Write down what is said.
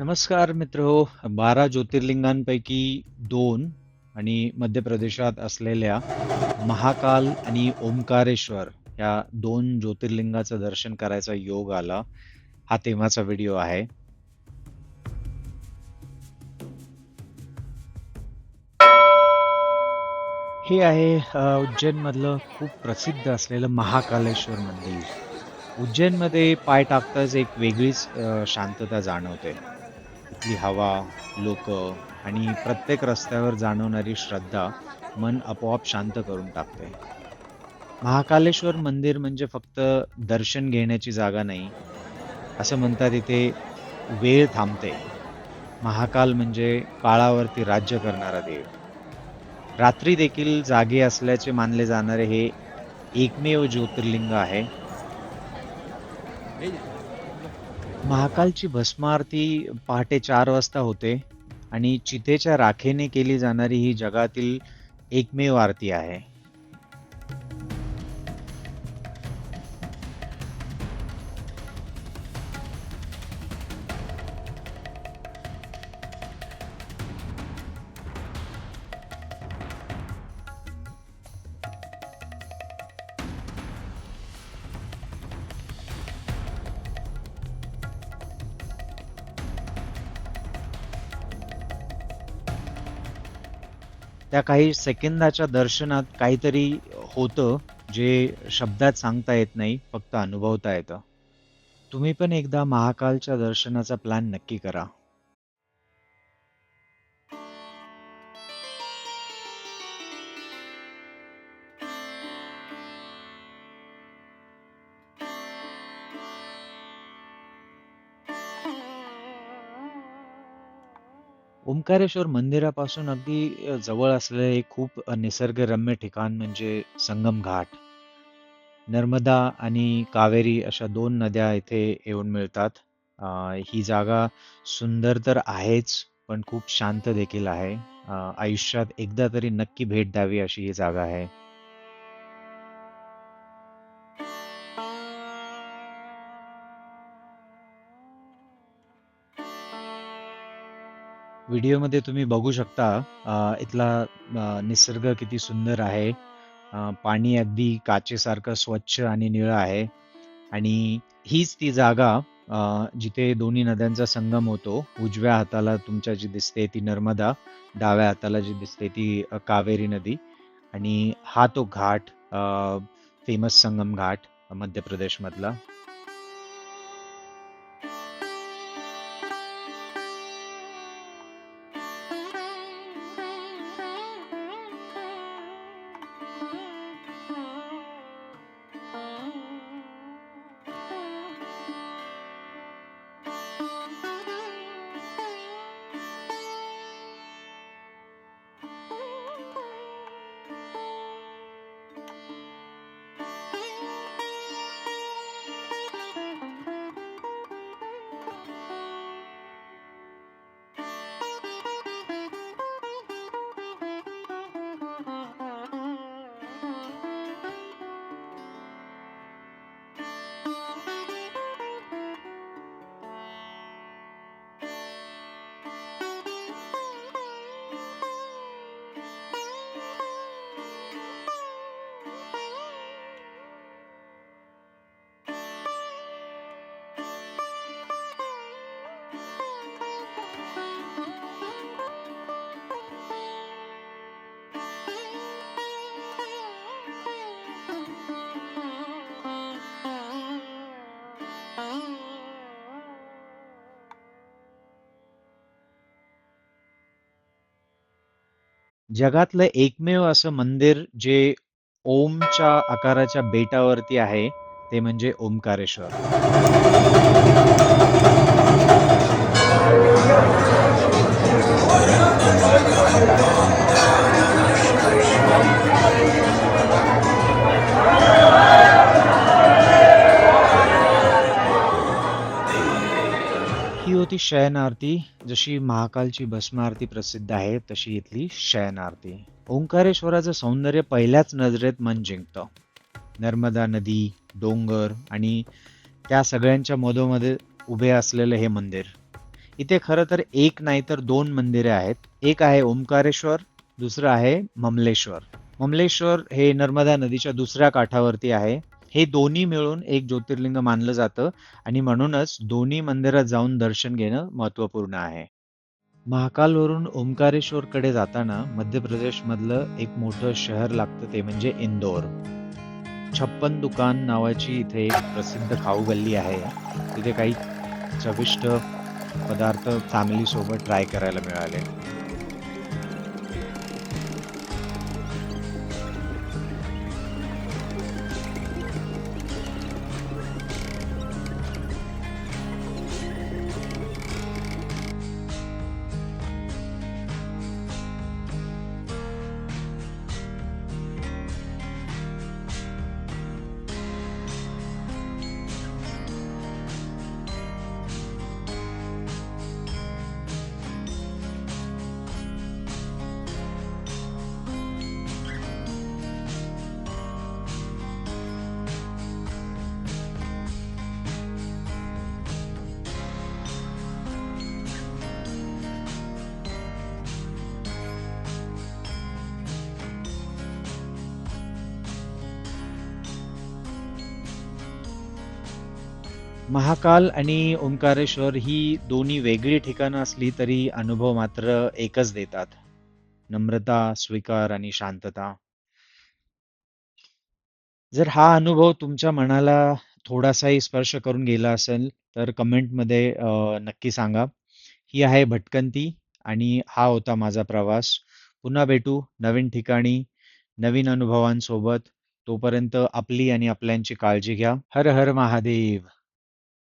नमस्कार मित्र. 12 ज्योतिर्लिंगांपैकी 2 आणि मध्य प्रदेशात असलेल्या महाकाल आणि ओंकारेश्वर या 2 ज्योतिर्लिंगाचं दर्शन करायचा योग आला. हा तेव्हाचा व्हिडिओ आहे. हे आहे उज्जैन मधलं खूप प्रसिद्ध असलेलं महाकालेश्वर मंदिर. उज्जैनमध्ये पाय टाकताच एक वेगळीच शांतता जाणवते. इथली हवा, लोक आणि प्रत्येक रस्त्यावर जाणवणारी श्रद्धा मन आपोआप शांत करून टाकते. महाकालेश्वर मंदिर म्हणजे फक्त दर्शन घेण्याची जागा नाही. असं म्हणतात इथे वेळ थांबते. महाकाल म्हणजे काळावरती राज्य करणारा देव. रात्री देखील जागे असल्याचे मानले जाणारे हे एकमेव ज्योतिर्लिंग आहे. महाकालची भस्म आरती पहाटे 4 वाजता होते आणि चितेच्या राखेने केली जाणारी ही जगातील एकमेव आरती आहे. त्या काही सेकंदाच्या दर्शनात काहीतरी होतं जे शब्दात सांगता येत नाही, फक्त अनुभवता येतं. तुम्ही पण एकदा महाकालच्या दर्शनाचा प्लॅन नक्की करा. ओंकारेश्वर मंदिरापासून अगदी जवळ असलेले एक खूप निसर्गरम्य ठिकाण म्हणजे संगम घाट. नर्मदा आणि कावेरी अशा 2 नद्या इथे येऊन मिळतात. ही जागा सुंदर तर आहेच, पण खूप शांत देखील आहे. आयुष्यात एकदा तरी नक्की भेट द्यावी अशी ही जागा आहे. व्हिडिओमध्ये तुम्ही बघू शकता इथला निसर्ग किती सुंदर आहे. पाणी अगदी काचेसारखं स्वच्छ आणि निळं आहे आणि हीच ती जागा जिथे दोन्ही नद्यांचा संगम होतो. उजव्या हाताला तुमच्या जी दिसते ती नर्मदा, डाव्या हाताला जी दिसते ती कावेरी नदी आणि हा तो घाट, फेमस संगम घाट मध्य प्रदेशमधला. जगातलं एकमेव असं मंदिर जे ओमच्या आकाराच्या बेटावरती आहे ते म्हणजे ओमकारेश्वर. ही होती शयन आरती. जशी महाकालची भस्म आरती प्रसिद्ध आहे तशी इथली शयन आरती. ओंकारेश्वराचं सौंदर्य पहिल्याच नजरेत मन जिंकतं. नर्मदा नदी, डोंगर आणि त्या सगळ्यांच्या मधोमध उभे असलेलं हे मंदिर. इथे खरं तर एक नाही तर दोन मंदिरे आहेत. एक आहे ओंकारेश्वर, दुसरं आहे ममलेश्वर. ममलेश्वर हे नर्मदा नदीच्या दुसऱ्या काठावरती आहे. हे दोन्ही मिळून एक ज्योतिर्लिंग मानलं जातं आणि म्हणूनच दोन्ही मंदिरात जाऊन दर्शन घेणं महत्त्वपूर्ण आहे. महाकालवरून ओंकारेश्वरकडे जाताना मध्य प्रदेशमधलं एक मोठं शहर लागतं ते म्हणजे इंदोर. छप्पन दुकान नावाची इथे एक प्रसिद्ध खाऊ गल्ली आहे. तिथे काही चविष्ट पदार्थ फॅमिली सोबत ट्राय करायला मिळाले. महाकाल आणि ओंकारेश्वर ही दोन्ही वेगळी ठिकाणं असली तरी अनुभव मात्र एकच देतात. नम्रता, स्वीकार आणि शांतता. जर हा अनुभव तुमच्या मनाला थोडासाही स्पर्श करून गेला असेल, तर कमेंटमध्ये नक्की सांगा. ही आहे भटकंती आणि हा होता माझा प्रवास. पुन्हा भेटू नवीन ठिकाणी, नवीन अनुभवांसोबत. तोपर्यंत आपली आणि आपल्यांची काळजी घ्या. हर हर महादेव.